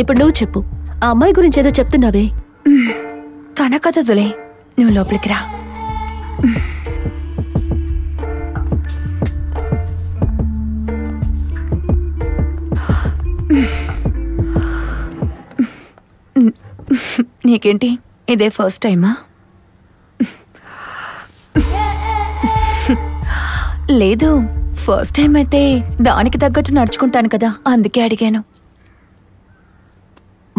ఇప్పుడు నువ్వు చెప్పు, ఆ అమ్మాయి గురించి ఏదో చెప్తున్నావే. తన కథదులే, నువ్వు లోపలికి రా. నీకేంటి, ఇదే ఫస్ట్ టైమా? లేదు, ఫస్ట్ టైం అయితే దానికి తగ్గట్టు నడుచుకుంటాను కదా, అందుకే అడిగాను.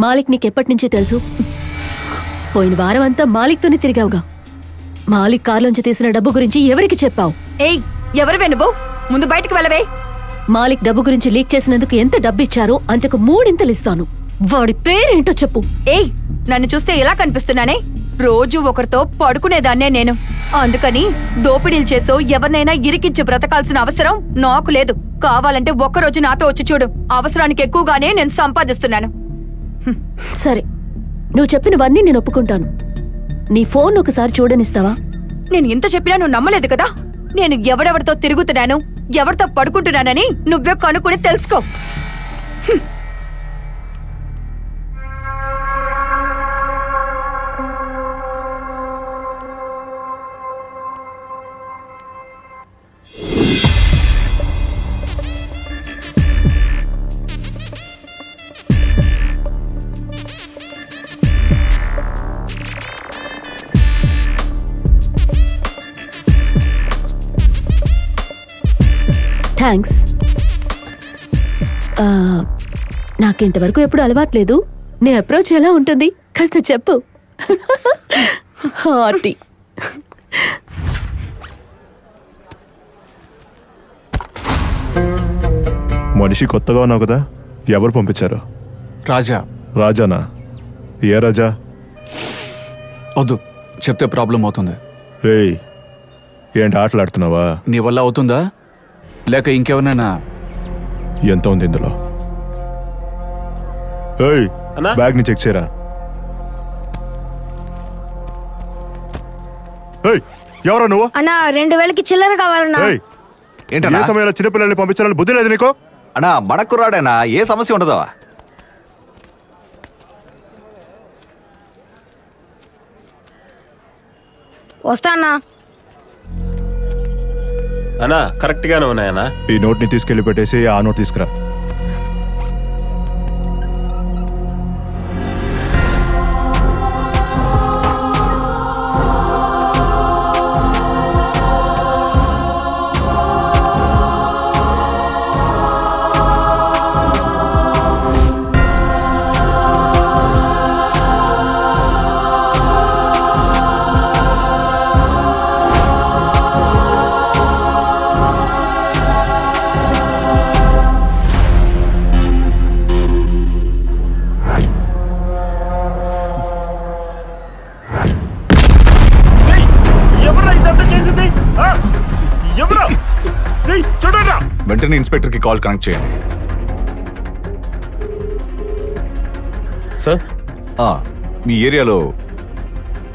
మాలిక్ నీకెప్పటి నుంచి తెలుసు? పోయిన వారం అంతా మాలిక్తోనే తిరిగావుగా. మాలిక్ కార్లోంచి తీసిన డబ్బు గురించి ఎవరికి చెప్పావు? ఏయ్, ఎవరివే నువ్వు? ముందు బయటకు వెళ్ళవే. మాలిక్ డబ్బు గురించి లీక్ చేసినందుకు ఎంత డబ్బు ఇచ్చారో అంతకు 3 ఇంతలు ఇస్తాను. వాడి పేరేంటో చెప్పు. ఏయ్, నన్ను చూస్తే ఎలా కనిపిస్తున్నానే? రోజు ఒకరితో పడుకునేదాన్నే నేను. అందుకని దోపిడీలు చేసో ఎవరినైనా ఇరికించి బ్రతకాల్సిన అవసరం నాకు లేదు. కావాలంటే ఒక్కరోజు నాతో వచ్చి చూడు. అవసరానికి ఎక్కువగానే నేను సంపాదిస్తున్నాను. సరే, నువ్వు చెప్పినవన్నీ నేను ఒప్పుకుంటాను. నీ ఫోన్ ఒకసారి చూడనిస్తావా? నేను ఇంత చెప్పినా నువ్వు నమ్మలేదు కదా. నేను ఎవరెవరితో తిరుగుతున్నాను, ఎవరితో పడుకుంటున్నానని నువ్వే కనుక్కుని తెలుసుకో. థ్యాంక్స్. నాకింతవరకు ఎప్పుడు అలవాట్లేదు. నీ అప్రోచ్ ఎలా ఉంటుంది కాస్త చెప్పు. హాటీ. మనిషి కొత్తగా ఉన్నావు కదా, ఎవరు పంపించారు? రాజా. రాజానా? ఏ రాజా? వద్దు, చెప్తే ప్రాబ్లం అవుతుంది. ఏయ్, ఏంటి ఆటలాడుతున్నావా? నీ వల్ల అవుతుందా లేక ఇంకెవరినైనా? ఎంత ఉంది ఇందులో? ఏయ్, బ్యాగ్ ని చెక్ చేయరా. ఏయ్, ఎవరా నువ్వు? అన్నా 2000కి చిల్లర కావాలన్నా. ఏ సమయంలో చిన్నపిల్లల్ని పంపించాలని బుద్ధి లేదు నీకు? అన్నా మన కుర్రాడేనా, ఏ సమస్య ఉండదు. వస్తా అన్నా. అన్నా కరెక్ట్ గానే ఉన్నాయన్నా. ఈ నోట్ ని తీసుకెళ్లి పెట్టేసి ఆ నోట్ తీసుకురా. వెంటనే ఇన్స్పెక్టర్ కి కాల్ కనెక్ట్ చేయండి. సార్, మీ ఏరియాలో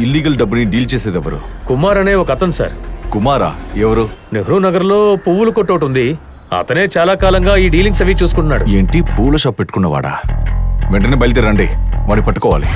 ఇల్లీగల్ డబ్బుని డీల్ చేసేది ఎవరు? కుమార్ అనే ఒక అతను సార్. కుమారా? ఎవరు? నెహ్రూ నగర్ లో పువ్వులు కొట్టోటి ఉంది. అతనే చాలా కాలంగా ఈ డీలింగ్స్ అవి చూసుకుంటున్నాడు. ఏంటి, పూల షాప్ పెట్టుకున్నవాడా? వెంటనే బయలుదేరండి, వాడిని పట్టుకోవాలి.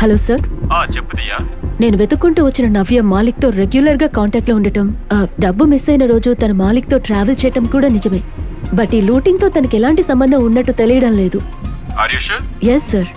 Hello sir. చెప్పుదియా. నేను వెతుక్కుంటూ వచ్చిన నవ్య మాలిక్ తో రెగ్యులర్ గా కాంటాక్ట్ లో ఉండటం, డబ్బు మిస్ అయిన రోజు తన మాలిక్ తో ట్రావెల్ చేయటం కూడా నిజమే. బట్ ఈ లూటింగ్ తో తనకి ఎలాంటి సంబంధం ఉన్నట్టు తెలియడం లేదు. Are you sure? yes sir.